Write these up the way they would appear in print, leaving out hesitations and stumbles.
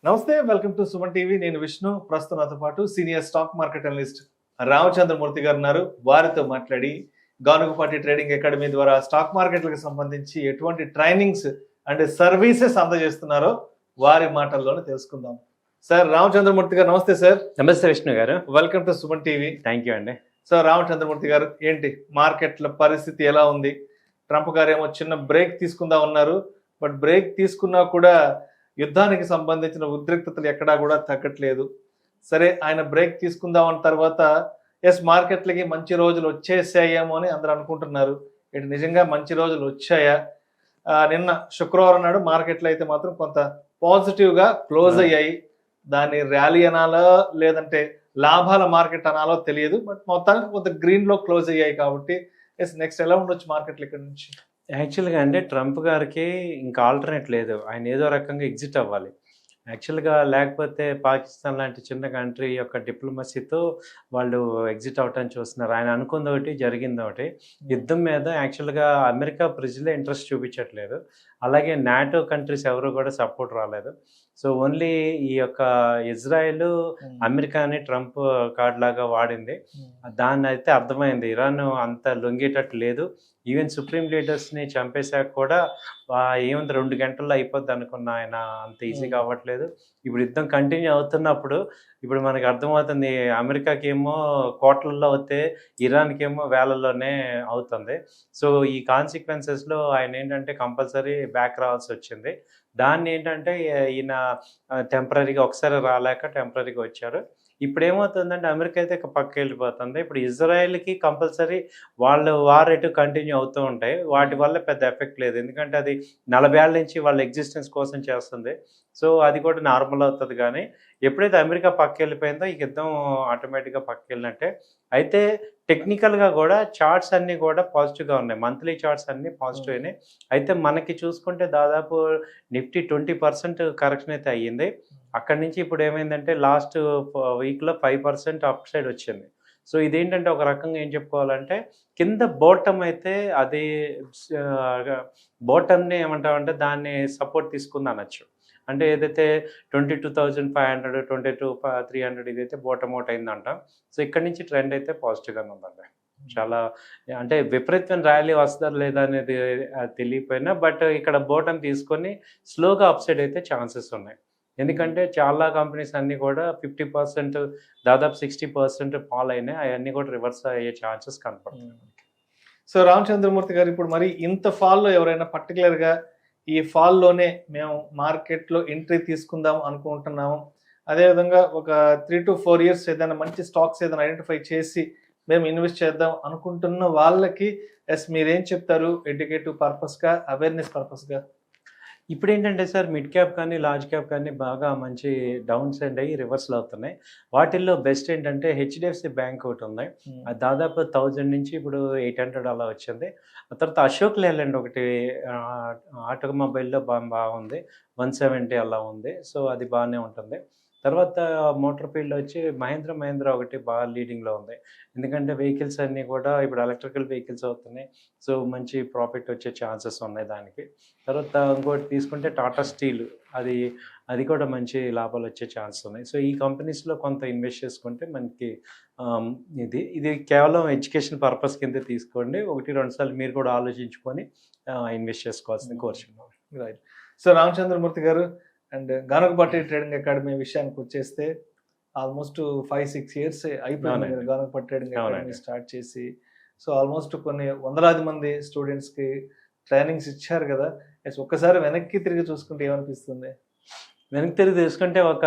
నమస్తే, welcome to Suman TV. నేను విష్ణు. ప్రస్తుతం నాతో పాటు senior stock market analyst Ramachandramurthy గారు ఉన్నారు. వారితో మాట్లాడి గానుగుపాటి ట్రేడింగ్ అకాడమీ ద్వారా స్టాక్ మార్కెట్లకు సంబంధించి ఎటువంటి ట్రైనింగ్స్ అండ్ సర్వీసెస్ అందజేస్తున్నారో వారి మాటల్లోనే తెలుసుకుందాం. సార్ రామచంద్రమూర్తి గారు నమస్తే సార్. నమస్తే విష్ణు గారు. Welcome to Suman TV. Thank you అండి. సార్ రామచంద్రమూర్తి గారు, ఏంటి మార్కెట్ల పరిస్థితి ఎలా ఉంది? ట్రంప్ గారు ఏమో చిన్న బ్రేక్ తీసుకుందాం ఉన్నారు, బట్ బ్రేక్ తీసుకున్నా కూడా యుద్ధానికి సంబంధించిన ఉద్రిక్తతలు ఎక్కడా కూడా తగ్గట్లేదు. సరే, ఆయన బ్రేక్ తీసుకుందాం అన్న తర్వాత మార్కెట్లకి మంచి రోజులు వచ్చేసాయేమో అని అందరూ అనుకుంటున్నారు. ఇటు నిజంగా మంచి రోజులు వచ్చాయా? నిన్న శుక్రవారం నాడు మార్కెట్లు అయితే మాత్రం కొంత పాజిటివ్గా క్లోజ్ అయ్యాయి. దాన్ని ర్యాలీ అనాలో లేదంటే లాభాల మార్కెట్ అనాలో తెలియదు, బట్ మొత్తానికి కొంత గ్రీన్లో క్లోజ్ అయ్యాయి. కాబట్టి నెక్స్ట్ ఎలా ఉండొచ్చు మార్కెట్లు ఇక్కడ నుంచి? యాక్చువల్గా అంటే ట్రంప్ గారికి ఇంకా ఆల్టర్నేట్ లేదు, ఆయన ఏదో రకంగా ఎగ్జిట్ అవ్వాలి. యాక్చువల్గా లేకపోతే పాకిస్తాన్ లాంటి చిన్న కంట్రీ యొక్క డిప్లొమసీతో వాళ్ళు ఎగ్జిట్ అవటాన్ని చూస్తున్నారు. ఆయన అనుకుంది ఒకటి, జరిగింది ఒకటి. యుద్ధం మీద యాక్చువల్గా అమెరికా ప్రజలే ఇంట్రెస్ట్ చూపించట్లేదు, అలాగే నాటో కంట్రీస్ ఎవరు కూడా సపోర్ట్ రాలేదు. సో ఓన్లీ ఈ యొక్క ఇజ్రాయెల్ అమెరికాని ట్రంప్ కార్డ్ లాగా వాడింది. దాన్ని అయితే అర్థమైంది, ఇరాన్ అంత లొంగేటట్టు లేదు. ఈవెన్ సుప్రీం లీడర్స్ని చంపేశాక కూడా ఏముంది 2 గంటల్లో అయిపోద్ది అనుకున్న ఆయన అంత ఈజీగా అవ్వట్లేదు. ఇప్పుడు యుద్ధం కంటిన్యూ అవుతున్నప్పుడు ఇప్పుడు మనకు అర్థమవుతుంది, అమెరికాకి ఏమో కోట్లలో అవుతే ఇరాన్కి ఏమో వేలల్లోనే అవుతుంది. సో ఈ కాన్సిక్వెన్సెస్లో ఆయన ఏంటంటే కంపల్సరీ బ్యాక్ రావాల్సి వచ్చింది. దాన్ని ఏంటంటే ఈయన టెంపరీగా ఒకసారి రాలేక టెంపరీగా వచ్చారు. ఇప్పుడు ఏమవుతుందంటే అమెరికా అయితే పక్క వెళ్ళిపోతుంది. ఇప్పుడు ఇజ్రాయెల్కి కంపల్సరీ వాళ్ళు వార్ ఎటు కంటిన్యూ అవుతూ ఉంటాయి. వాటి వల్ల పెద్ద ఎఫెక్ట్ లేదు, ఎందుకంటే అది 40 ఏళ్ళ నుంచి వాళ్ళ ఎగ్జిస్టెన్స్ కోసం చేస్తుంది. సో అది కూడా నార్మల్ అవుతుంది. కానీ ఎప్పుడైతే అమెరికా పక్క వెళ్ళిపోయిందో ఈ యుద్ధం ఆటోమేటిక్గా పక్క వెళ్ళినట్టే. అయితే టెక్నికల్గా కూడా చార్ట్స్ అన్నీ కూడా పాజిటివ్గా ఉన్నాయి, మంత్లీ చార్ట్స్ అన్నీ పాజిటివ్ అయినాయి. అయితే మనకి చూసుకుంటే దాదాపు నిఫ్టీ 20% కరెక్షన్ అయితే అయ్యింది. అక్కడి నుంచి ఇప్పుడు ఏమైందంటే లాస్ట్ వీక్లో 5% అప్ సైడ్ వచ్చింది. సో ఇదేంటంటే ఒక రకంగా ఏం చెప్పుకోవాలంటే కింద బాటమ్ అయితే అది బాటమ్ని ఏమంటామంటే దాన్ని సపోర్ట్ తీసుకుంది అనొచ్చు. అంటే ఏదైతే 22,500 22,300 ఇదైతే బాటమ్ అవుట్ అయిందంట. సో ఇక్కడ నుంచి ట్రెండ్ అయితే పాజిటివ్గానే ఉందండి. చాలా అంటే విపరీతమైన ర్యాలీ వస్తుందా లేదా అనేది తెలియకపోయినా, బట్ ఇక్కడ బాటమ్ తీసుకొని స్లోగా అప్ సైడ్ అయితే ఛాన్సెస్ ఉన్నాయి. ఎందుకంటే చాలా కంపెనీస్ అన్నీ కూడా 50% దాదాపు 60% ఫాల్ అయినాయి. అవన్నీ కూడా రివర్స్ అయ్యే ఛాన్సెస్ కనపడుతున్నాయి. సో రామచంద్రమూర్తి గారు, ఇప్పుడు మరి ఇంత ఫాల్లో ఎవరైనా పర్టికులర్గా ఈ ఫాల్లోనే మేము మార్కెట్లో ఎంట్రీ తీసుకుందాం అనుకుంటున్నాము, అదేవిధంగా ఒక 3 to 4 years ఏదైనా మంచి స్టాక్స్ ఏదైనా ఐడెంటిఫై చేసి మేము ఇన్వెస్ట్ చేద్దాం అనుకుంటున్న వాళ్ళకి మీరేం చెప్తారు? ఎడ్యుకేటివ్ పర్పస్గా, అవేర్నెస్ పర్పస్గా? ఇప్పుడు ఏంటంటే సార్, మిడ్ క్యాప్ కానీ లార్జ్ క్యాప్ కానీ బాగా మంచి డౌన్ సైడ్ అయ్యి రివర్సల్ అవుతున్నాయి. వాటిల్లో బెస్ట్ ఏంటంటే హెచ్డిఎఫ్సి బ్యాంక్ ఒకటి ఉంది. అది దాదాపు 1000 నుంచి ఇప్పుడు 800 అలా వచ్చింది. ఆ తర్వాత అశోక్ లేలాండ్ ఒకటి ఆటోమొబైల్లో బాగుంది, 170 అలా ఉంది. సో అది బాగానే ఉంటుంది. తర్వాత మోటార్ ఫీల్డ్ వచ్చి మహేంద్ర ఒకటి బాగా లీడింగ్లో ఉంది, ఎందుకంటే వెహికల్స్ అన్నీ కూడా ఇప్పుడు ఎలక్ట్రికల్ వెహికల్స్ అవుతున్నాయి. సో మంచి ప్రాఫిట్ వచ్చే ఛాన్సెస్ ఉన్నాయి దానికి. తర్వాత ఇంకోటి తీసుకుంటే టాటా స్టీల్, అది కూడా మంచి లాభాలు వచ్చే ఛాన్స్ ఉన్నాయి. సో ఈ కంపెనీస్లో కొంత ఇన్వెస్ట్ చేసుకుంటే మనకి ఇది కేవలం ఎడ్యుకేషన్ పర్పస్ కింద తీసుకోండి. 1-2 సార్లు మీరు కూడా ఆలోచించుకొని ఇన్వెస్ట్ చేసుకోవాల్సింది కోరుచున్నాం. రైట్. సో రామచంద్రమూర్తి గారు, అండ్ గానుగుపాటి ట్రేడింగ్ అకాడమీ విషయానికి వచ్చేస్తే ఆల్మోస్ట్ 5-6 years అయిపోయింది మీరు గానుగుపాటి ట్రేడింగ్ అకాడమీ స్టార్ట్ చేసి. సో ఆల్మోస్ట్ కొన్ని వందలాది మంది స్టూడెంట్స్కి ట్రైనింగ్స్ ఇచ్చారు కదా. ఒక్కసారి వెనక్కి తిరిగి చూసుకుంటే ఏమనిపిస్తుంది? వెనక్కి తిరిగి తీసుకుంటే ఒక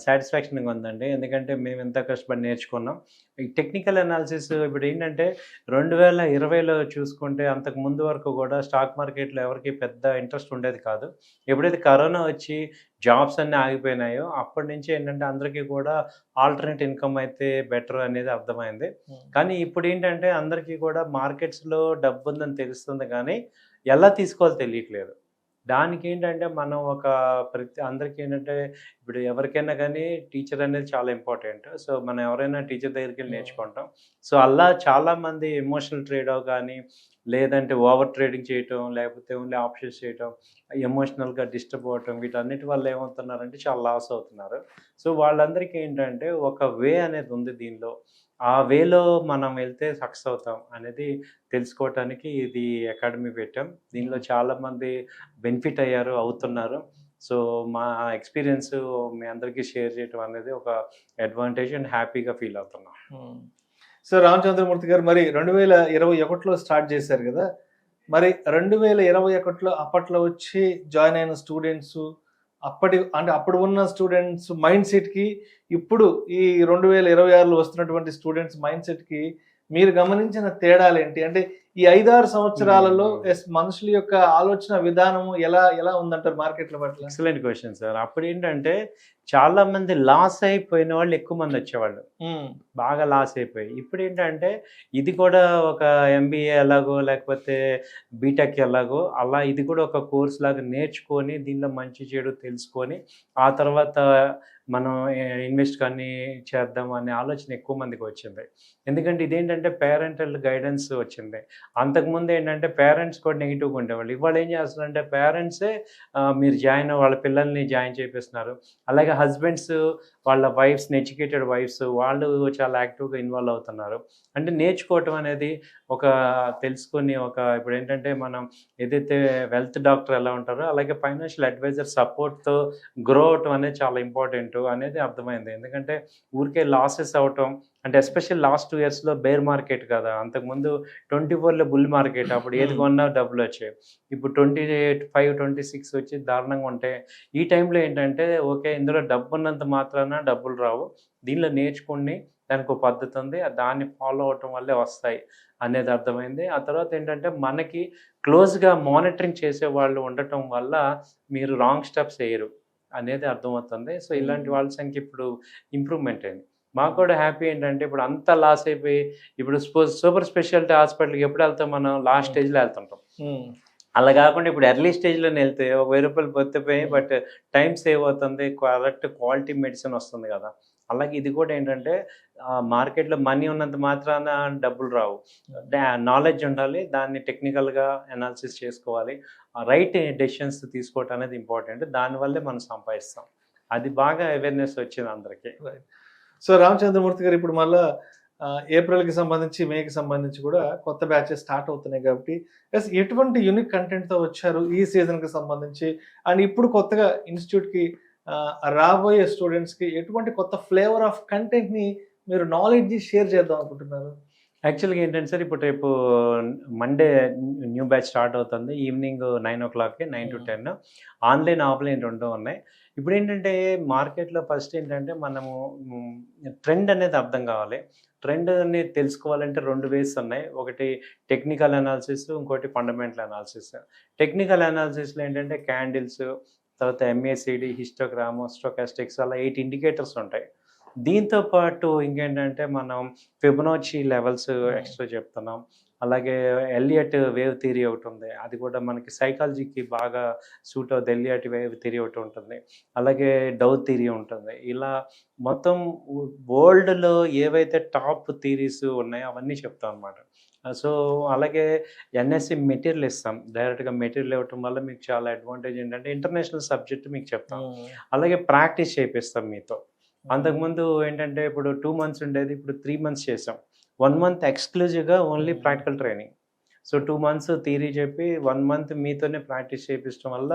సాటిస్ఫాక్షన్గా ఉందండి, ఎందుకంటే మేము ఎంత కష్టపడి నేర్చుకున్నాం. ఈ టెక్నికల్ అనాలిసిస్ ఇప్పుడు ఏంటంటే 2020లో చూసుకుంటే అంతకు ముందు వరకు కూడా స్టాక్ మార్కెట్లో ఎవరికి పెద్ద ఇంట్రెస్ట్ ఉండేది కాదు. ఎప్పుడైతే కరోనా వచ్చి జాబ్స్ అన్నీ ఆగిపోయినాయో అప్పటి నుంచి ఏంటంటే అందరికీ కూడా ఆల్టర్నేట్ ఇన్కమ్ అయితే బెటర్ అనేది అర్థమైంది. కానీ ఇప్పుడు ఏంటంటే అందరికీ కూడా మార్కెట్స్లో డబ్బు ఉందని తెలుస్తుంది, కానీ ఎలా తీసుకోవాలో తెలియట్లేదు. దానికి ఏంటంటే మనం అందరికీ ఏంటంటే ఇప్పుడు ఎవరికైనా కానీ టీచర్ అనేది చాలా ఇంపార్టెంట్. సో మనం ఎవరైనా టీచర్ దగ్గరికి వెళ్ళి నేర్చుకుంటాం. సో అలా చాలామంది ఎమోషనల్ ట్రేడో కానీ లేదంటే ఓవర్ ట్రేడింగ్ చేయటం, లేకపోతే ఓన్లీ ఆప్షన్స్ చేయటం, ఎమోషనల్‌గా డిస్టర్బ్ అవ్వటం, వీటన్నిటి వల్ల ఏమవుతున్నారంటే చాలా లాస్ అవుతున్నారు. సో, వాళ్ళందరికీ ఏంటంటే ఒక వే అనేది ఉంది దీనిలో. ఆ వేలో మనం వెళ్తే సక్సెస్ అవుతాం అనేది తెలుసుకోవటానికి ఇది అకాడమీ పెట్టాం. దీనిలో చాలామంది బెనిఫిట్ అయ్యారు, అవుతున్నారు. సో, మా ఎక్స్‌పీరియన్స్ మీ అందరికీ షేర్ చేయటం అనేది ఒక అడ్వాంటేజ్ అండ్ హ్యాపీగా ఫీల్ అవుతున్నాం. సో రామచంద్రమూర్తి గారు మరి 2021లో స్టార్ట్ చేశారు కదా, మరి 2021లో అప్పట్లో వచ్చి జాయిన్ అయిన స్టూడెంట్స్ అప్పుడు ఉన్న స్టూడెంట్స్ మైండ్ సెట్కి ఇప్పుడు ఈ 2026లో వస్తున్నటువంటి స్టూడెంట్స్ మైండ్ సెట్కి మీరు గమనించిన తేడాలు ఏంటి? అంటే ఈ 5-6 సంవత్సరాలలో మనుషుల యొక్క ఆలోచన విధానము ఎలా ఎలా ఉందంటారు మార్కెట్ల పట్ల? Excellent question sir. అప్పుడేంటంటే చాలామంది లాస్ అయిపోయిన వాళ్ళు ఎక్కువ మంది వచ్చేవాళ్ళు. బాగా లాస్ అయిపోయి. ఇప్పుడేంటంటే ఇది కూడా ఒక ఎంబీఏ ఎలాగో లేకపోతే బీటెక్ ఎలాగో అలా ఇది కూడా ఒక కోర్స్ లాగా నేర్చుకొని దీనిలో మంచి చెడు తెలుసుకొని ఆ తర్వాత మనం ఇన్వెస్ట్ కానీ చేద్దాం అనే ఆలోచన ఎక్కువ మందికి వచ్చింది. ఎందుకంటే ఇదేంటంటే పేరెంటల్ గైడెన్స్ వచ్చింది. అంతకుముందు ఏంటంటే పేరెంట్స్ కూడా నెగిటివ్‌గా ఉండేవాళ్ళు. ఇవాళ ఏం చేస్తున్నారంటే పేరెంట్సే మీరు వాళ్ళ పిల్లల్ని జాయిన్ చేపిస్తున్నారు. అలాగే హస్బెండ్స్ వాళ్ళ వైఫ్స్‌ని ఎడ్యుకేటెడ్ వైఫ్స్ వాళ్ళు చాలా యాక్టివ్‌గా ఇన్వాల్వ్ అవుతున్నారు. అంటే నేర్చుకోవటం అనేది ఒక తెలుసుకొని ఇప్పుడేంటంటే మనం ఏదైతే వెల్త్ డాక్టర్ ఎలా ఉంటారో అలాగే ఫైనాన్షియల్ అడ్వైజర్ సపోర్ట్‌తో గ్రో అవ్వటం అనేది చాలా ఇంపార్టెంటు అనేది అర్థమైంది. ఎందుకంటే ఊరికే లాసెస్ అవ్వటం అంటే ఎస్పెషల్లీ లాస్ట్ 2 ఇయర్స్‌లో బేర్ మార్కెట్ కదా! అంతకుముందు 24లో బుల్ మార్కెట్. అప్పుడు ఏది కొన్నా డబ్బులొచ్చాయి. ఇప్పుడు 25, 26 వచ్చి దారుణంగా ఉంటే ఈ టైంలో ఏంటంటే ఓకే. ఇందులో డబ్బున్నంత మాత్రాన డబ్బులు రావు. దీనిలో నేర్చుకొని దానికో పద్ధతి ఉంది. దాన్ని ఫాలో అవ్వటం వల్లే వస్తాయి అనేది అర్థమైంది. ఆ తర్వాత ఏంటంటే మనకి క్లోజ్‌గా మానిటరింగ్ చేసేవాళ్ళు ఉండటం వల్ల మీరు రాంగ్ స్టెప్స్ ఎయ్యరు అనేది అర్థమవుతుంది. సో, ఇలాంటి వాళ్ళ సంఖ్య ఇప్పుడు ఇంప్రూవ్‌మెంట్ అయింది. మాకు కూడా హ్యాపీ ఏంటంటే ఇప్పుడు అంతా లాస్ అయిపోయి ఇప్పుడు సూపర్ స్పెషాలిటీ హాస్పిటల్‌కి ఎప్పుడు వెళ్తాం మనం? లాస్ట్ స్టేజ్‌లో వెళ్తుంటాం. అలా కాకుండా ఇప్పుడు ఎర్లీ స్టేజ్‌లోనే వెళ్తే ఒక రూ. 1000 బొత్తెపోయి బట్ టైం సేవ్ అవుతుంది. కరెక్ట్ క్వాలిటీ మెడిసిన్ వస్తుంది కదా! అలాగే ఇది కూడా ఏంటంటే మార్కెట్‌లో మనీ ఉన్నంత మాత్రాన డబ్బులు రావు. నాలెడ్జ్ ఉండాలి. దాన్ని టెక్నికల్‌గా అనాలిసిస్ చేసుకోవాలి. రైట్ డెసిషన్స్ తీసుకోవటం అనేది ఇంపార్టెంట్. దానివల్లే మనం సంపాదిస్తాం. అది బాగా అవేర్‌నెస్ వచ్చింది అందరికి. సో రామచంద్రమూర్తి గారు ఇప్పుడు మళ్ళా ఏప్రిల్‌కి సంబంధించి, మేకి సంబంధించి కూడా కొత్త బ్యాచెస్ స్టార్ట్ అవుతున్నాయి కాబట్టి ఎటువంటి యూనిక్ కంటెంట్‌తో వచ్చారు ఈ సీజన్‌కి సంబంధించి? అండ్ ఇప్పుడు కొత్తగా ఇన్‌స్టిట్యూట్‌కి రాబోయే స్టూడెంట్స్‌కి ఎటువంటి కొత్త ఫ్లేవర్ ఆఫ్ కంటెంట్‌ని మీరు నాలెడ్జ్ షేర్ చేద్దాం అనుకుంటున్నారు? యాక్చువల్‌గా ఏంటంటే సార్ ఇప్పుడు రేపు మండే న్యూ బ్యాచ్ స్టార్ట్ అవుతుంది. ఈవినింగ్ 9:00కి 9-10 ఆన్‌లైన్, ఆఫ్‌లైన్ 2 ఉన్నాయి. ఇప్పుడేంటంటే మార్కెట్‌లో ఫస్ట్ ఏంటంటే మనము ట్రెండ్ అనేది అర్థం కావాలి. ట్రెండ్‌ని తెలుసుకోవాలంటే 2 వేస్ ఉన్నాయి. ఒకటి టెక్నికల్ అనాలిసిస్, ఇంకోటి ఫండమెంటల్ అనాలిసిస్. టెక్నికల్ అనాలిసిస్‌లో ఏంటంటే క్యాండిల్స్, తర్వాత ఎంఏసిడి, హిస్టోగ్రాము, స్టోకాస్టిక్స్ అలా 8 ఇండికేటర్స్ ఉంటాయి. దీంతో పాటు ఇంకేంటంటే మనం ఫిబొనాచి లెవెల్స్ ఎక్స్ట్రా చెప్తున్నాం. అలాగే ఎలియట్ వేవ్ థియరీ ఒకటుంది. అది కూడా మనకి సైకాలజీకి బాగా సూట్ అవుద్ది. ఎలియట్ వేవ్ థియరీ ఒకటి ఉంటుంది. అలాగే డౌ థియరీ ఉంటుంది. ఇలా మొత్తం వరల్డ్‌లో ఏవైతే టాప్ థియరీస్ ఉన్నాయో అవన్నీ చెప్తాం అనమాట. సో, అలాగే ఎన్ఎస్సి మెటీరియల్ ఇస్తాం. డైరెక్ట్‌గా మెటీరియల్ ఇవ్వటం వల్ల మీకు చాలా అడ్వాంటేజ్ ఏంటంటే ఇంటర్నేషనల్ సబ్జెక్ట్ మీకు చెప్తాం. అలాగే ప్రాక్టీస్ చేపిస్తాం మీతో. అంతకుముందు ఏంటంటే ఇప్పుడు 2 మంత్స్ ఉండేది. ఇప్పుడు 3 మంత్స్ చేసాం. 1 మంత్ ఎక్స్‌క్లూజివ్‌గా only practical training. So, 2 months theory చెప్పి 1 మంత్ మీతోనే ప్రాక్టీస్ చేపించడం వల్ల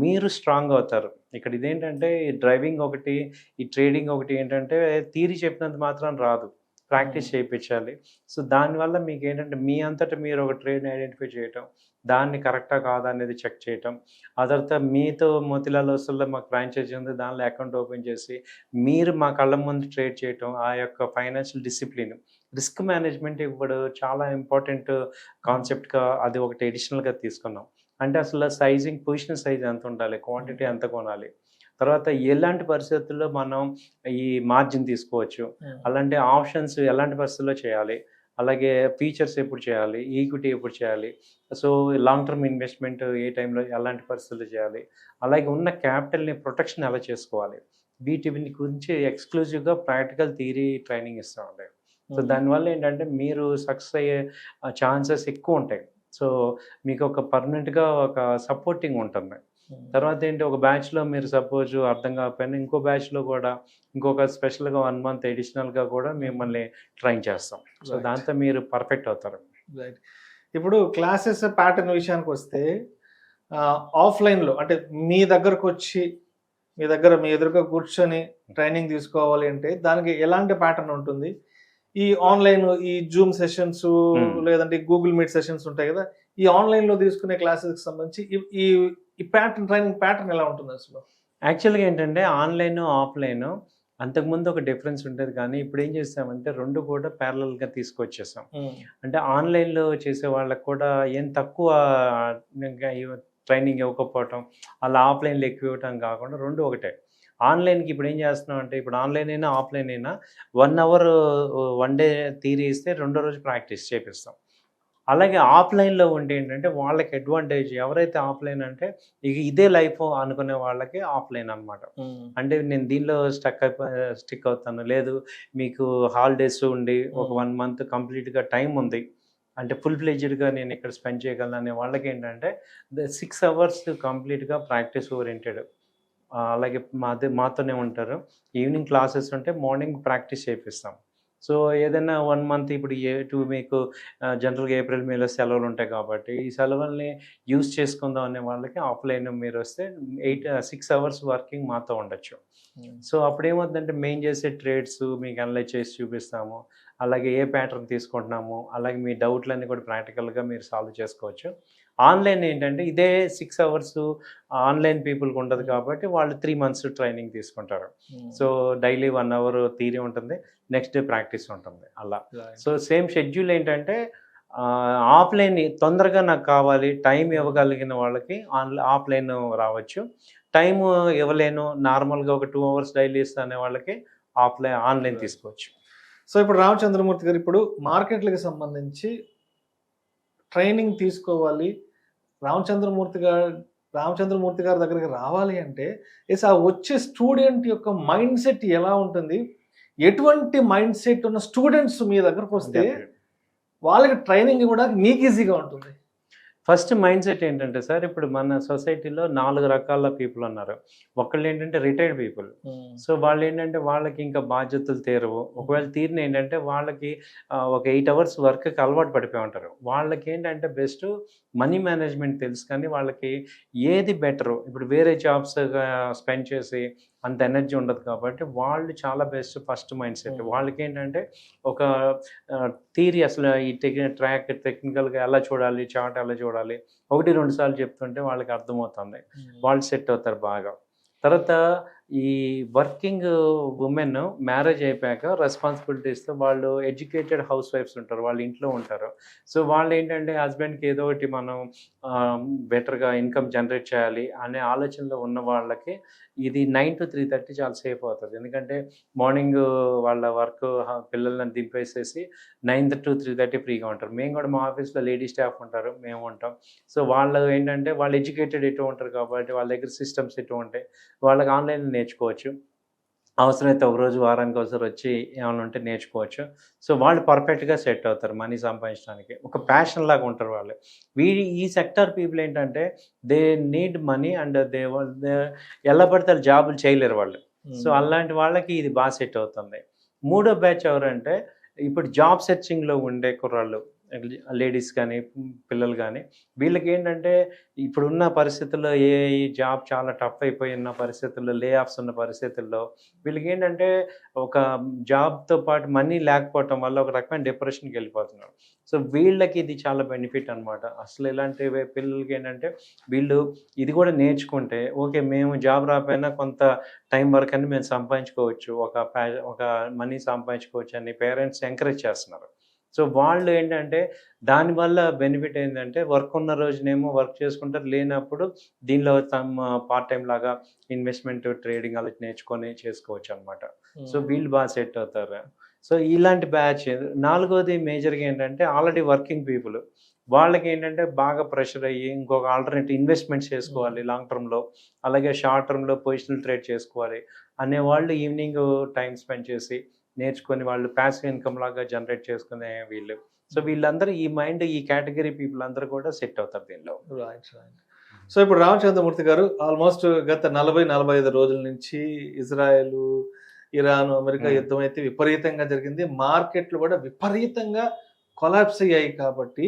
మీరు స్ట్రాంగ్ అవుతారు. ఇక్కడ ఇదేంటంటే ఈ డ్రైవింగ్ ఒకటి, ఈ ట్రేడింగ్ ఒకటి ఏంటంటే థియరీ చెప్పినంత మాత్రాన రాదు. ప్రాక్టీస్ చేపించాలి. సో, దానివల్ల మీకేంటంటే మీ అంతట మీరు ఒక ట్రేడ్‌ని ఐడెంటిఫై చేయటం, దాన్ని కరెక్టా కాదా అనేది చెక్ చేయటం. ఆ తర్వాత మీతో మోతిలాల్ ఓస్వాల్‌లో మాకు ఫ్రాంచైజీ ఉంది. దానిలో అకౌంట్ ఓపెన్ చేసి మీరు మా కళ్ళ ముందు ట్రేడ్ చేయటం, ఆ యొక్క ఫైనాన్షియల్ డిసిప్లిన్, రిస్క్ మేనేజ్మెంట్ ఇప్పుడు చాలా ఇంపార్టెంట్ కాన్సెప్ట్‌గా అది ఒకటి అడిషనల్‌గా తీసుకున్నాం. అంటే అసలు పొజిషన్ సైజ్ ఎంత ఉండాలి? క్వాంటిటీ ఎంత కొనాలి? తర్వాత ఎలాంటి పరిస్థితుల్లో మనం ఈ మార్జిన్ తీసుకోవచ్చు? అలాంటి ఆప్షన్స్ ఎలాంటి పరిస్థితుల్లో చేయాలి? అలాగే ఫీచర్స్ ఎప్పుడు చేయాలి? ఈక్విటీ ఎప్పుడు చేయాలి? సో, లాంగ్ టర్మ్ ఇన్వెస్ట్‌మెంట్ ఏ టైంలో ఎలాంటి పరిస్థితుల్లో చేయాలి? అలాగే ఉన్న క్యాపిటల్‌ని ప్రొటెక్షన్ ఎలా చేసుకోవాలి? వీటి గురించి ఎక్స్‌క్లూజివ్‌గా ప్రాక్టికల్ థియరీ ట్రైనింగ్ ఇస్తామండి. సో, దానివల్ల ఏంటంటే మీరు సక్సెస్ అయ్యే ఛాన్సెస్ ఎక్కువుంటాయి. సో మీకు ఒక పర్మనెంట్గా ఒక సపోర్టింగ్ ఉంటుంది. తర్వాత ఏంటి, ఒక బ్యాచ్లో మీరు సపోజ్ అర్థం కాకపోయినా ఇంకో బ్యాచ్లో కూడా ఇంకొక స్పెషల్గా 1 మంత్ ఎడిషనల్గా కూడా మిమ్మల్ని ట్రైన్ చేస్తాం. So Right. దాంతో మీరు పర్ఫెక్ట్ అవుతారు. రైట్. ఇప్పుడు క్లాసెస్ ప్యాటర్న్ విషయానికి వస్తే ఆఫ్లైన్లో అంటే మీ దగ్గరకు వచ్చి మీ ఎదురుగా కూర్చొని ట్రైనింగ్ తీసుకోవాలి అంటే దానికి ఎలాంటి ప్యాటర్న్ ఉంటుంది? ఈ ఆన్లైన్ ఈ జూమ్ సెషన్స్ లేదంటే గూగుల్ మీట్ సెషన్స్ ఉంటాయి కదా, ఈ ఆన్లైన్లో తీసుకునే క్లాసెస్కి సంబంధించి ఈ ఈ ట్రైనింగ్ ప్యాటర్న్ ఎలా ఉంటుంది అసలు? యాక్చువల్గా ఏంటంటే ఆన్లైన్, ఆఫ్లైన్ అంతకుముందు ఒక డిఫరెన్స్ ఉంటుంది, కానీ ఇప్పుడు ఏం చేస్తామంటే 2 కూడా ప్యారలల్గా తీసుకొచ్చేసాం. అంటే ఆన్లైన్లో చేసే వాళ్ళకి కూడా ఏం తక్కువ ట్రైనింగ్ ఇవ్వకపోవటం, అలా ఆఫ్లైన్లో ఎక్కువ ఇవ్వటం కాకుండా 2 ఒకటే. ఆన్లైన్కి ఇప్పుడు ఏం చేస్తున్నాం అంటే, ఇప్పుడు ఆన్లైన్ అయినా ఆఫ్లైన్ అయినా 1 అవర్ 1 డే థియరీ ఇస్తే రెండో రోజు ప్రాక్టీస్ చేపిస్తాం. అలాగే ఆఫ్లైన్లో ఉంటే ఏంటంటే వాళ్ళకి అడ్వాంటేజ్, ఎవరైతే ఆఫ్లైన్ అంటే ఇక ఇదే లైఫ్ అనుకునే వాళ్ళకి ఆఫ్లైన్ అనమాట. అంటే నేను దీనిలో స్టిక్ అవుతాను, లేదు మీకు హాలిడేస్ ఉండి ఒక 1 మంత్ కంప్లీట్గా టైం ఉంది అంటే ఫుల్ ఫ్లెడ్జ్డ్గా నేను ఇక్కడ స్పెండ్ చేయగలను అనే వాళ్ళకి ఏంటంటే 6 అవర్స్ కంప్లీట్గా ప్రాక్టీస్ ఓరియంటెడ్. అలాగే మాతోనే ఉంటారు. ఈవినింగ్ క్లాసెస్ ఉంటే మార్నింగ్ ప్రాక్టీస్ చేపిస్తాం. సో ఏదైనా 1 మంత్ ఇప్పుడు మీకు జనరల్గా ఏప్రిల్ మేలో సెలవులు ఉంటాయి కాబట్టి ఈ సెలవుల్ని యూజ్ చేసుకుందాం అనే వాళ్ళకి ఆఫ్లైన్ మీరు వస్తే 6 అవర్స్ వర్కింగ్ మాతో ఉండొచ్చు. సో అప్పుడేమవుతుందంటే మెయిన్ చేసే ట్రేడ్స్ మీకు అనలైజ్ చేసి చూపిస్తాము. అలాగే ఏ ప్యాటర్న్ తీసుకుంటున్నాము, అలాగే మీ డౌట్లన్నీ కూడా ప్రాక్టికల్గా మీరు సాల్వ్ చేసుకోవచ్చు. ఆన్లైన్ ఏంటంటే ఇదే 6 అవర్స్ ఆన్లైన్ పీపుల్కి ఉంటుంది కాబట్టి వాళ్ళు 3 మంత్స్ ట్రైనింగ్ తీసుకుంటారు. సో డైలీ 1 అవర్ థియరీ ఉంటుంది, నెక్స్ట్ డే ప్రాక్టీస్ ఉంటుంది అలా. సో సేమ్ షెడ్యూల్ ఏంటంటే ఆఫ్లైన్ తొందరగా నాకు కావాలి, టైం ఇవ్వగలిగిన వాళ్ళకి ఆఫ్లైన్ రావచ్చు. టైం ఇవ్వలేను, నార్మల్గా ఒక 2 అవర్స్ డైలీ ఇస్తానే వాళ్ళకి ఆన్లైన్ తీసుకోవచ్చు. సో ఇప్పుడు రామచంద్రమూర్తి గారు, ఇప్పుడు మార్కెట్లకు సంబంధించి ట్రైనింగ్ తీసుకోవాలి, రామచంద్రమూర్తి గారి దగ్గరికి రావాలి అంటే ఆ వచ్చే స్టూడెంట్ యొక్క మైండ్ సెట్ ఎలా ఉంటుంది? ఎటువంటి మైండ్ సెట్ ఉన్న స్టూడెంట్స్ మీ దగ్గరకు వస్తే వాళ్ళకి ట్రైనింగ్ ఇవ్వడానికి మీకు ఈజీగా ఉంటుంది? ఫస్ట్ మైండ్ సెట్ ఏంటంటే సార్, ఇప్పుడు మన సొసైటీలో 4 రకాల పీపుల్ ఉన్నారు. ఒకళ్ళు ఏంటంటే రిటైర్డ్ పీపుల్. సో వాళ్ళు ఏంటంటే వాళ్ళకి ఇంకా బాధ్యతలు తీరవు. ఒకవేళ తీరిన ఏంటంటే వాళ్ళకి ఒక 8 అవర్స్ వర్క్కి అలవాటు పడిపోయి ఉంటారు. వాళ్ళకి ఏంటంటే బెస్ట్ మనీ మేనేజ్మెంట్ తెలుసు, కానీ వాళ్ళకి ఏది బెటరు, ఇప్పుడు వేరే జాబ్స్ స్పెండ్ చేసి అంత ఎనర్జీ ఉండదు కాబట్టి వాళ్ళు చాలా బెస్ట్ ఫస్ట్ మైండ్ సెట్. వాళ్ళకి ఏంటంటే ఒక థియరీ అసలు ఈ ట్రాక్ టెక్నికల్గా ఎలా చూడాలి, చార్ట్ ఎలా చూడాలి 1-2 సార్లు చెప్తుంటే వాళ్ళకి అర్థమవుతుంది, వాళ్ళు సెట్ అవుతారు బాగా. తర్వాత ఈ వర్కింగ్ ఉమెన్ మ్యారేజ్ అయిపోయాక రెస్పాన్సిబిలిటీస్తో వాళ్ళు ఎడ్యుకేటెడ్ హౌస్ వైఫ్స్ ఉంటారు, వాళ్ళు ఇంట్లో ఉంటారు. సో వాళ్ళు ఏంటంటే హస్బెండ్కి ఏదో ఒకటి మనం బెటర్గా ఇన్కమ్ జనరేట్ చేయాలి అనే ఆలోచనలో ఉన్న వాళ్ళకి ఇది 9 to 3:30 చాలా సేఫ్ అవుతుంది. ఎందుకంటే మార్నింగ్ వాళ్ళ వర్క్ పిల్లల్ని దింపేసేసి 9 to 3:30 ఫ్రీగా ఉంటారు. మేము కూడా మా ఆఫీస్లో లేడీ స్టాఫ్ ఉంటారు, మేము ఉంటాం. సో వాళ్ళు ఏంటంటే వాళ్ళు ఎడ్యుకేటెడ్ ఎటు ఉంటారు కాబట్టి వాళ్ళ దగ్గర సిస్టమ్స్ ఎటు ఉంటాయి, వాళ్ళకి ఆన్లైన్లో నేర్చుకోవచ్చు. అవసరమైతే ఒకరోజు వారానికి ఒకసారి వచ్చి ఏమైనా ఉంటే నేర్చుకోవచ్చు. సో వాళ్ళు పర్ఫెక్ట్గా సెట్ అవుతారు మనీ సంపాదించడానికి. ఒక ప్యాషన్ లాగా ఉంటారు వాళ్ళు. ఈ సెక్టార్ పీపుల్ ఏంటంటే దే నీడ్ మనీ అండ్ ఎలా పడితే జాబులు చేయలేరు వాళ్ళు. సో అలాంటి వాళ్ళకి ఇది బాగా సెట్ అవుతుంది. మూడో బ్యాచ్ ఎవరంటే ఇప్పుడు జాబ్ సెర్చింగ్లో ఉండే కుర్రాళ్ళు, లేడీస్ కానీ పిల్లలు కానీ, వీళ్ళకి ఏంటంటే ఇప్పుడున్న పరిస్థితుల్లో ఈ జాబ్ చాలా టఫ్ అయిపోయిన పరిస్థితుల్లో, లే ఆఫ్స్ ఉన్న పరిస్థితుల్లో వీళ్ళకి ఏంటంటే ఒక జాబ్తో పాటు మనీ లేకపోవటం వల్ల ఒక రకమైన డిప్రెషన్కి వెళ్ళిపోతున్నారు. సో వీళ్ళకి ఇది చాలా బెనిఫిట్ అనమాట. అసలు ఇలాంటి పిల్లలకి ఏంటంటే వీళ్ళు ఇది కూడా నేర్చుకుంటే ఓకే, మేము జాబ్ రాకపోయినా కొంత టైం వరకు అని మేము సంపాదించుకోవచ్చు, ఒక మనీ సంపాదించుకోవచ్చు అని పేరెంట్స్ ఎంకరేజ్ చేస్తున్నారు. సో వాళ్ళు ఏంటంటే దానివల్ల బెనిఫిట్ ఏంటంటే వర్క్ ఉన్న రోజునేమో వర్క్ చేసుకుంటారు, లేనప్పుడు దీనిలో పార్ట్ టైం లాగా ఇన్వెస్ట్మెంట్ ట్రేడింగ్ అలా నేర్చుకొని చేసుకోవచ్చు అనమాట. సో వీళ్ళు బాగా సెట్ అవుతారు. సో ఇలాంటి బ్యాచ్. నాలుగోది మేజర్గా ఏంటంటే ఆల్రెడీ వర్కింగ్ పీపుల్, వాళ్ళకి ఏంటంటే బాగా ప్రెషర్ అయ్యి ఇంకొక ఆల్టర్నేటివ్ ఇన్వెస్ట్మెంట్స్ చేసుకోవాలి లాంగ్ టర్మ్లో, అలాగే షార్ట్ టర్మ్లో పొజిషనల్ ట్రేడ్ చేసుకోవాలి అనేవాళ్ళు ఈవినింగ్ టైం స్పెండ్ చేసి నేర్చుకొని వాళ్ళు ప్యాసివ్ ఇన్కమ్ లాగా జనరేట్ చేసుకునే వీళ్ళు. సో వీళ్ళందరూ ఈ మైండ్, ఈ కేటగిరీ పీపుల్ అందరూ కూడా సెట్ అవుతారు దీనిలో. రైట్. సో ఇప్పుడు రామచంద్రమూర్తి గారు ఆల్మోస్ట్ గత 40-45 రోజుల నుంచి ఇజ్రాయెల్, ఇరాన్, అమెరికా యుద్ధం అయితే విపరీతంగా జరిగింది. మార్కెట్లు కూడా విపరీతంగా కొలాప్స్ అయ్యాయి. కాబట్టి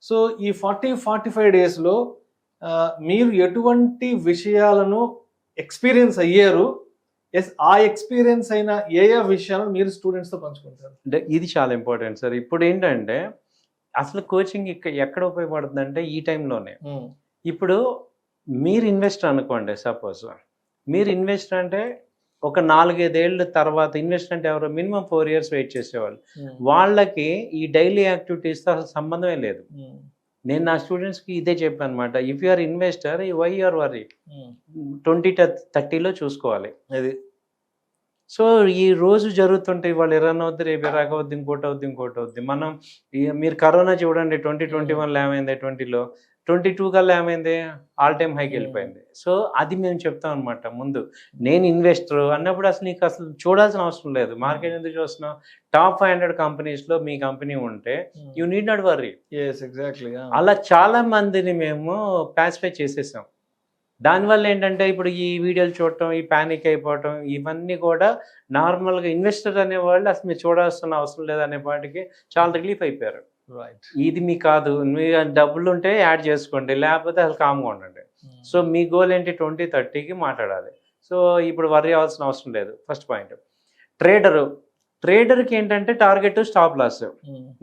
సో ఈ 40-45 డేస్లో మీరు ఎటువంటి విషయాలను ఎక్స్పీరియన్స్ అయ్యారు? ఆ ఎక్స్పీరియన్స్ అయిన ఏ విషయాలను మీరు స్టూడెంట్స్తో పంచుకుంటారు? అంటే ఇది చాలా ఇంపార్టెంట్ సార్. ఇప్పుడు ఏంటంటే అసలు కోచింగ్ ఎక్కడ ఉపయోగపడుతుందంటే ఈ టైంలోనే. ఇప్పుడు మీరు ఇన్వెస్టర్ అనుకోండి, సపోజ్ మీరు ఇన్వెస్టర్ అంటే ఒక 4-5 ఏళ్ళ తర్వాత ఇన్వెస్టర్ అంటే ఎవరు మినిమం 4 years వెయిట్ చేసేవాళ్ళు. వాళ్ళకి ఈ డైలీ యాక్టివిటీస్తో అసలు సంబంధమే లేదు. నేను నా స్టూడెంట్స్కి ఇదే చెప్పాను అనమాట. If you are investor, why you are worry 20-30లో చూసుకోవాలి. అది సో ఈ రోజు జరుగుతుంటే ఇవాళ ఇరాన్ అవుద్ది, రేపు ఇరాక్ అవుద్ది, ఇంకోటి అవుద్ది. మనం మీరు కరోనా చూడండి, 2021లో ఏమైంది, 20లో 22 కల్లా ఏమైంది, ఆల్ టైమ్ హైకి వెళ్ళిపోయింది. సో అది మేము చెప్తాం అనమాట. ముందు నేను ఇన్వెస్టర్ అన్నప్పుడు అసలు నీకు అసలు చూడాల్సిన అవసరం లేదు. మార్కెట్ ఎందుకు చూస్తున్నావు? టాప్ 500 కంపెనీస్లో మీ కంపెనీ ఉంటే you need not worry. Exactly. అలా చాలా మందిని మేము పాసిఫై చేసేసాం. దానివల్ల ఏంటంటే ఇప్పుడు ఈ వీడియోలు చూడటం, ఈ ప్యానిక్ అయిపోవటం, ఇవన్నీ కూడా నార్మల్గా ఇన్వెస్టర్ అనేవాళ్ళు అసలు మీరు చూడాల్సిన అవసరం లేదనే వాటికి చాలా రిలీఫ్ అయిపోయారు. రైట్. ఇది మీ కాదు, మీ డబ్బులు ఉంటే యాడ్ చేసుకోండి, లేకపోతే అసలు కామ్గా ఉండండి. సో మీ గోల్ ఏంటి? 20-30కి మాట్లాడాలి. సో ఇప్పుడు వర్రీ అవ్వాల్సిన అవసరం లేదు. First point. ట్రేడర్కి ఏంటంటే టార్గెట్, స్టాప్ లాస్.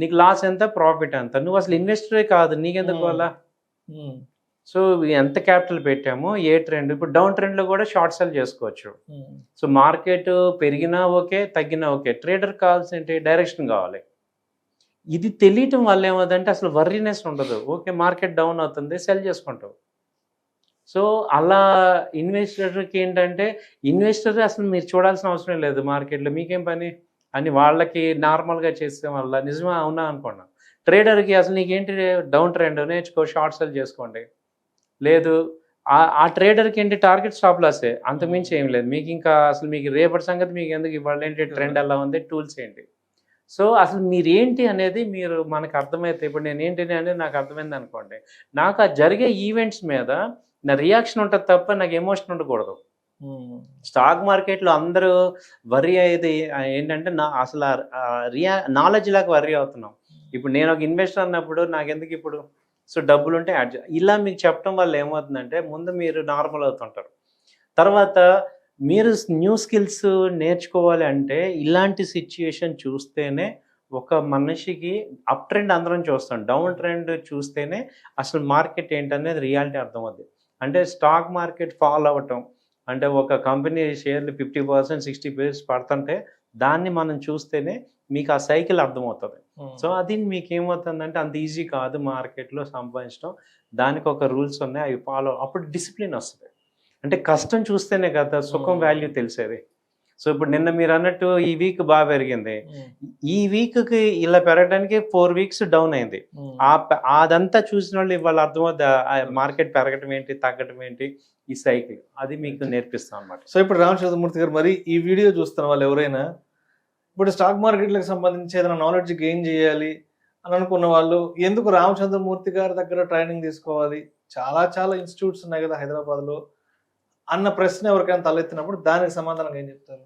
నీకు లాస్ ఎంత, ప్రాఫిట్ ఎంత. నువ్వు అసలు ఇన్వెస్టరే కాదు, నీకెందుకు అలా? సో ఎంత క్యాపిటల్ పెట్టామో, ఏ ట్రెండ్, ఇప్పుడు డౌన్ ట్రెండ్లో కూడా షార్ట్ సెల్ చేసుకోవచ్చు. సో మార్కెట్ పెరిగినా ఓకే, తగ్గినా ఓకే. ట్రేడర్ కావాల్సిన ఏంటి? డైరెక్షన్ కావాలి. ఇది తెలియటం వల్ల ఏమవుతుందంటే అసలు వర్రీనెస్ ఉండదు. ఓకే మార్కెట్ డౌన్ అవుతుంది, సెల్ చేసుకుంటావు. సో అలా ఇన్వెస్టర్కి ఏంటంటే ఇన్వెస్టర్ అసలు మీరు చూడాల్సిన అవసరం లేదు మార్కెట్లో, మీకేం పని అని వాళ్ళకి నార్మల్గా చేసే వల్ల నిజమా అవునా అనుకున్నా. ట్రేడర్కి అసలు నీకేంటి, డౌన్ ట్రెండ్ నేర్చుకో, షార్ట్ సెల్ చేసుకోండి. లేదు ఆ ట్రేడర్కి ఏంటి, టార్గెట్ స్టాప్ లాసే, అంతకుమించి ఏం లేదు. మీకు ఇంకా అసలు మీకు రేపటి సంగతి మీకు ఎందుకు, ఇవాళ ఏంటి ట్రెండ్ ఎలా ఉంది, టూల్స్ ఏంటి. సో అసలు మీరేంటి అనేది మీరు మనకు అర్థమైతే, ఇప్పుడు నేను ఏంటి అనేది నాకు అర్థమైంది అనుకోండి, నాకు ఆ జరిగే ఈవెంట్స్ మీద నా రియాక్షన్ ఉంటుంది తప్ప నాకు ఎమోషన్ ఉండకూడదు. స్టాక్ మార్కెట్లో అందరూ వర్రీ అయ్యేది ఏంటంటే అసలు నాలెడ్జ్ లాగా వర్రీ అవుతున్నాం. ఇప్పుడు నేను ఒక ఇన్వెస్టర్ అన్నప్పుడు నాకు ఎందుకు ఇప్పుడు, సో డబ్బులు ఉంటే యాడ్ ఇలా మీకు చెప్పడం వల్ల ఏమవుతుందంటే ముందు మీరు నార్మల్ అవుతుంటారు. తర్వాత మీరు న్యూ స్కిల్స్ నేర్చుకోవాలి అంటే ఇలాంటి సిచ్యుయేషన్ చూస్తేనే, ఒక మనిషికి అప్ ట్రెండ్ అందరం చూస్తాం, డౌన్ ట్రెండ్ చూస్తేనే అసలు మార్కెట్ ఏంటనేది రియాలిటీ అర్థమవుద్ది. అంటే స్టాక్ మార్కెట్ ఫాల్ అవ్వటం అంటే ఒక కంపెనీ షేర్లు 50%, 60% పడుతుంటే దాన్ని మనం చూస్తేనే మీకు ఆ సైకిల్ అర్థమవుతుంది. సో అది మీకు ఏమవుతుందంటే అంత ఈజీ కాదు మార్కెట్లో సంపాదించడం. దానికి ఒక రూల్స్ ఉన్నాయి, అవి ఫాలో, అప్పుడు డిసిప్లిన్ వస్తుంది. అంటే కష్టం చూస్తేనే కదా సుఖం వాల్యూ తెలిసేది. సో ఇప్పుడు నిన్న మీరు అన్నట్టు ఈ వీక్ బాగా పెరిగింది, ఈ వీక్కి ఇలా పెరగడానికి 4 weeks డౌన్ అయింది. అదంతా చూసిన వాళ్ళు ఇవాళ అర్థమవుతుంది మార్కెట్ పెరగటం ఏంటి, తగ్గటం ఏంటి, ఈ సైకిల్ అది మీకు నేర్పిస్తాం అనమాట. సో ఇప్పుడు రామచంద్రమూర్తి గారు, మరి ఈ వీడియో చూస్తున్న వాళ్ళు ఎవరైనా ఇప్పుడు స్టాక్ మార్కెట్లకు సంబంధించి ఏదైనా నాలెడ్జ్ గెయిన్ చేయాలి అని అనుకున్న వాళ్ళు ఎందుకు రామచంద్రమూర్తి గారి దగ్గర ట్రైనింగ్ తీసుకోవాలి, చాలా ఇన్స్టిట్యూట్స్ ఉన్నాయి కదా హైదరాబాద్లో అన్న ప్రశ్న ఎవరికైనా తలెత్తినప్పుడు దానికి సమాధానం ఏం చెప్తారు?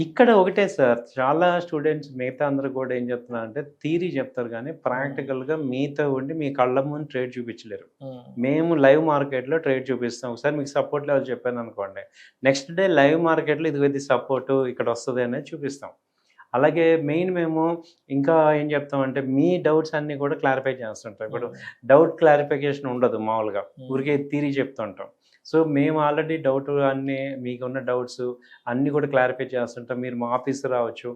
ఇక్కడ ఒకటే సార్, చాలా స్టూడెంట్స్ మిగతా అందరూ కూడా ఏం చెప్తున్నారు అంటే థియరీ చెప్తారు కానీ ప్రాక్టికల్గా మీతో ఉండి మీ కళ్ళ ముందు ట్రేడ్ చూపించలేరు. మేము లైవ్ మార్కెట్లో ట్రేడ్ చూపిస్తాం. ఒకసారి మీకు సపోర్ట్ లెవెల్ చెప్పాను అనుకోండి, నెక్స్ట్ డే లైవ్ మార్కెట్లో ఇది సపోర్టు ఇక్కడ వస్తుంది అనేది చూపిస్తాం. అలాగే మెయిన్ మేము ఇంకా ఏం చెప్తామంటే మీ డౌట్స్ అన్నీ కూడా క్లారిఫై చేస్తుంటాం. ఇప్పుడు డౌట్ క్లారిఫికేషన్ ఉండదు మామూలుగా, ఊరికే థియరీ చెప్తుంటాం. సో మేము ఆల్రెడీ డౌట్ అన్నీ మీకున్న డౌట్స్ అన్నీ కూడా క్లారిఫై చేస్తుంటాం. మీరు మా ఆఫీస్ రావచ్చు.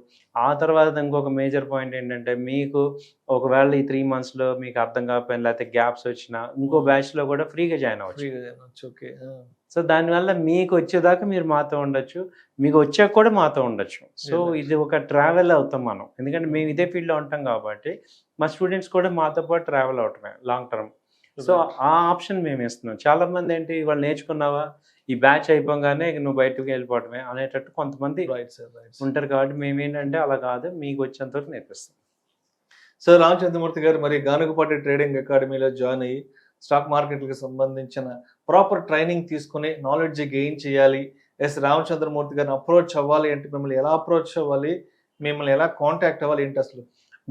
ఆ తర్వాత ఇంకొక మేజర్ పాయింట్ ఏంటంటే మీకు ఒకవేళ ఈ 3 monthsలో మీకు అర్థం కాకపోయినా లేకపోతే గ్యాప్స్ వచ్చినా ఇంకో బ్యాచ్లో కూడా ఫ్రీగా జాయిన్ అవ్వచ్చు. ఓకే. సో దానివల్ల మీకు వచ్చేదాకా మీరు మాతో ఉండొచ్చు, మీకు వచ్చాక కూడా మాతో ఉండొచ్చు. సో ఇది ఒక ట్రావెల్ అవుతాం మనం, ఎందుకంటే మేము ఇదే ఫీల్డ్లో ఉంటాం కాబట్టి మా స్టూడెంట్స్ కూడా మాతో పాటు ట్రావెల్ అవటమే లాంగ్ టర్మ్. సో ఆ ఆప్షన్ మేము ఇస్తున్నాం. చాలామంది ఏంటి, వాళ్ళు నేర్చుకున్నావా ఈ బ్యాచ్ అయిపోగానే ఇక నువ్వు బయటకు వెళ్ళిపోవటమే అనేటట్టు కొంతమంది రైట్ సార్, రైట్. ఉంటారు. కాబట్టి మేమేంటంటే అలా కాదు, మీకు వచ్చేంత వరకు నేర్పిస్తాం. సార్ రామచంద్రమూర్తి గారు మరి గానుగపాటి ట్రేడింగ్ అకాడమీలో జాయిన్ అయ్యి స్టాక్ మార్కెట్లకు సంబంధించిన ప్రాపర్ ట్రైనింగ్ తీసుకుని నాలెడ్జ్ గెయిన్ చేయాలి, రామచంద్రమూర్తి గారిని అప్రోచ్ అవ్వాలి అంటే మిమ్మల్ని ఎలా అప్రోచ్ అవ్వాలి, మిమ్మల్ని ఎలా కాంటాక్ట్ అవ్వాలి ఏంటి అసలు?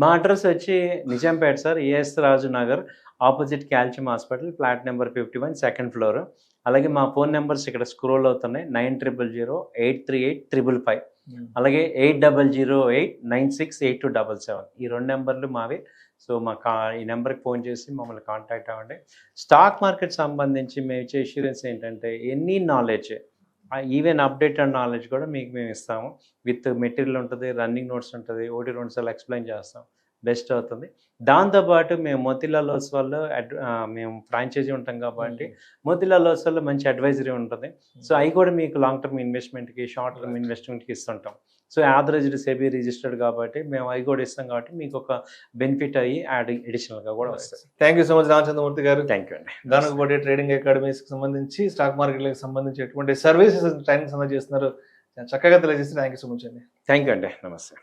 మా అడ్రస్ వచ్చి Nizampet sir, AS Raju Nagar, opposite calcium hospital, flat number 51, second floor. అలాగే మా ఫోన్ నెంబర్స్ ఇక్కడ స్క్రోల్ అవుతున్నాయి, 9008385555, అలాగే 8008968277. ఈ 2 నెంబర్లు మావి. సో ఈ నెంబర్కి ఫోన్ చేసి మమ్మల్ని కాంటాక్ట్ అవ్వండి. స్టాక్ మార్కెట్ సంబంధించి మేము ఇచ్చే ఇన్సూరెన్స్ ఏంటంటే any knowledge, even updated knowledge కూడా మీకు మేము ఇస్తాము. విత్ మెటీరియల్ ఉంటుంది, రన్నింగ్ నోట్స్ ఉంటుంది, ఒకటి 2 సార్లు ఎక్స్ప్లెయిన్ చేస్తాం, బెస్ట్ అవుతుంది. దాంతోపాటు మేము మోతీలాల్ ఓస్వాల్లో మేము ఫ్రాంచైజీ ఉంటాం కాబట్టి మోతీలాల్ ఓస్వాల్లో మంచి అడ్వైజరీ ఉంటుంది. సో అవి కూడా మీకు లాంగ్ టర్మ్ ఇన్వెస్ట్మెంట్కి, షార్ట్ టర్మ్ ఇన్వెస్ట్మెంట్కి ఇస్తుంటాం. సో యావరేజ్డ్ సెబీ రిజిస్టర్డ్ కాబట్టి మేము అవి కూడా ఇస్తాం, కాబట్టి మీకు ఒక బెనిఫిట్ అయ్యి అడిషనల్గా కూడా వస్తుంది. Thank you so much Ramachandramurthy గారు. థ్యాంక్ యూ అండి. గానుగపాటి ట్రేడింగ్ అకాడమీస్కి సంబంధించి స్టాక్ మార్కెట్లకు సంబంధించి ఎటువంటి సర్వీసెస్ ట్రైనింగ్స్ అందజేస్తున్నారు చక్కగా తెలియజేసి థ్యాంక్ యూ సో మచ్ అండి. థ్యాంక్ యూ అండి. నమస్తే.